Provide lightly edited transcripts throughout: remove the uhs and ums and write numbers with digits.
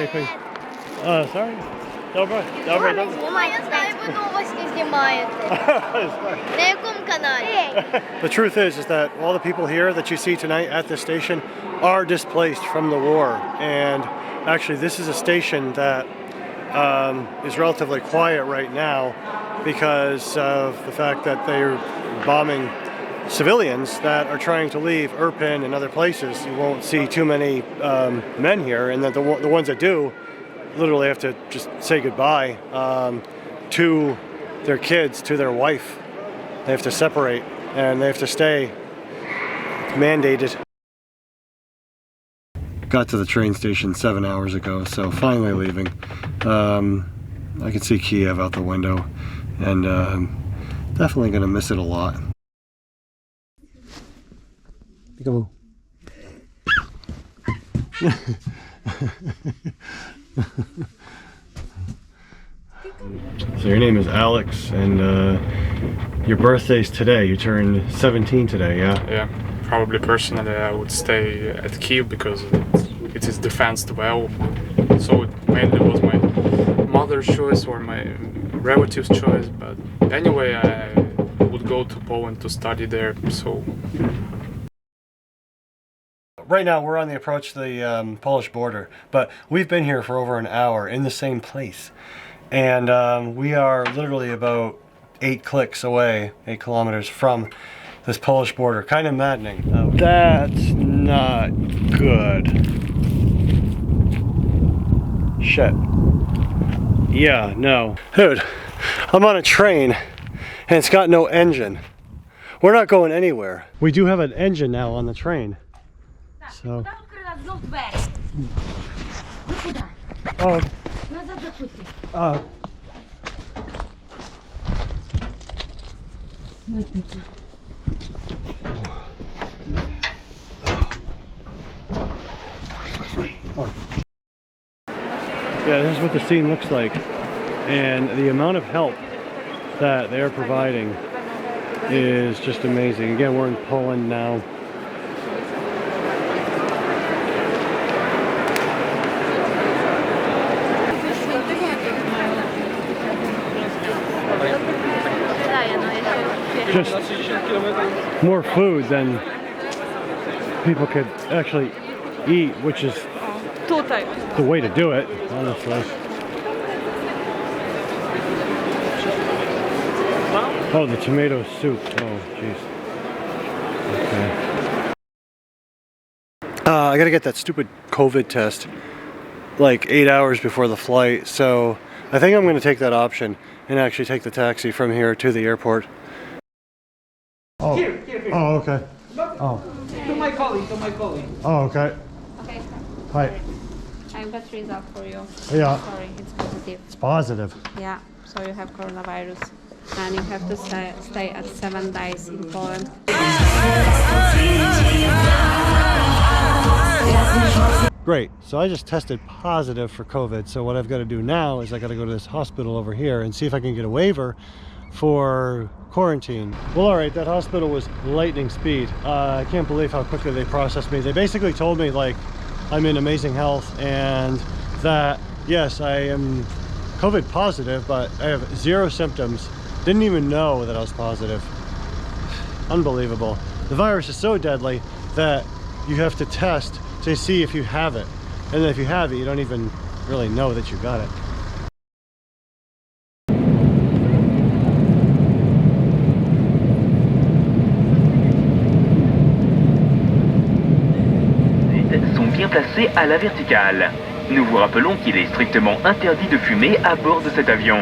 escaping. Sorry. Добре. Я знаю, ви новості знімаєте. На якому каналі? The truth is that all the people here that you see tonight at this station are displaced from the war, and actually this is a station that is relatively quiet right now because of the fact that they're bombing civilians that are trying to leave Irpin and other places. You won't see too many men here, and that the ones that do literally have to just say goodbye to their kids, to their wife. They have to separate and they have to stay. Mandated. Got to the train station 7 hours ago, so finally leaving. I can see Kyiv out the window, and definitely gonna miss it a lot. Peekaboo. So your name is Alex, and your birthday's today. You turned 17 today, yeah? Yeah, probably personally I would stay at Kyiv because it is defensed well. So it mainly was my mother's choice or my relative's choice, but anyway I would go to Poland to study there, so... Right now we're on the approach to the Polish border, but we've been here for over an hour in the same place. And we are literally about 8 clicks away, 8 kilometers from this Polish border. Kind of maddening. Oh, that's not good. Shit. Yeah, no. Dude, I'm on a train and it's got no engine. We're not going anywhere. We do have an engine now on the train. So. Oh. Yeah, this is what the scene looks like, and the amount of help that they're providing is just amazing. Again, we're in Poland now. Just more food than people could actually eat, which is the way to do it, honestly. Oh, the tomato soup. Oh, jeez. Okay. I gotta get that stupid COVID test like 8 hours before the flight, so I think I'm gonna take that option and actually take the taxi from here to the airport. Oh, here. Oh, okay. Oh. To my colleague. Oh, okay. Okay. Hi. I've got result for you. Yeah. Sorry, it's positive. It's positive. Yeah, so you have coronavirus. And you have to stay at 7 days in Poland. Great. So I just tested positive for COVID. So what I've got to do now is I got to go to this hospital over here and see if I can get a waiver for quarantine. Well, all right, that hospital was lightning speed. I can't believe how quickly they processed me. They basically told me like I'm in amazing health and that yes, I am COVID positive, but I have 0 symptoms. Didn't even know that I was positive. Unbelievable. The virus is so deadly that you have to test to see if you have it. And then if you have it, you don't even really know that you got it. Sont bien placés à la verticale. Nous vous rappelons qu'il est strictement interdit de fumer à bord de cet avion.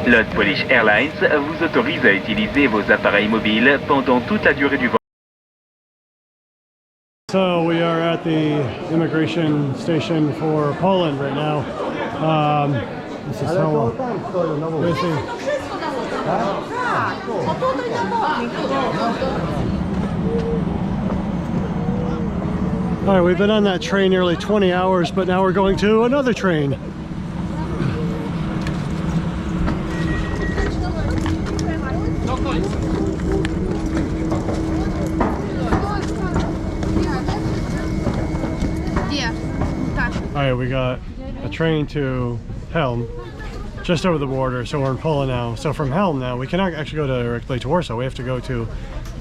Lot Polish Airlines vous autorise à utiliser vos appareils mobiles pendant toute la durée du vol. So we are at the immigration station for Poland right now. This is how all right, we've been on that train nearly 20 hours, but now we're going to another train. All right, we got a train to Helm, just over the border. So we're in Poland now. So from Helm now, we cannot actually go directly to Warsaw. We have to go to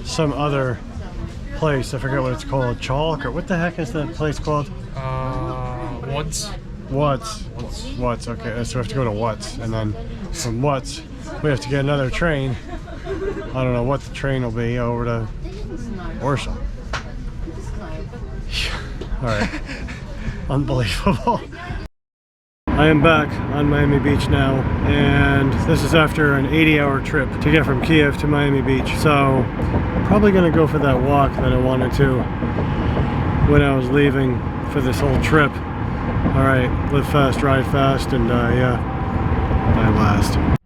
some other place. I forget what it's called. Chalk, or what the heck is that place called? Watts. Watts. Okay, so we have to go to Watts, and then from Watts we have to get another train. I don't know what the train will be over to Warsaw. All right, unbelievable. I am back on Miami Beach now, and this is after an 80-hour trip to get from Kyiv to Miami Beach. So probably gonna go for that walk that I wanted to when I was leaving for this whole trip. All right, live fast, ride fast, and yeah, die last.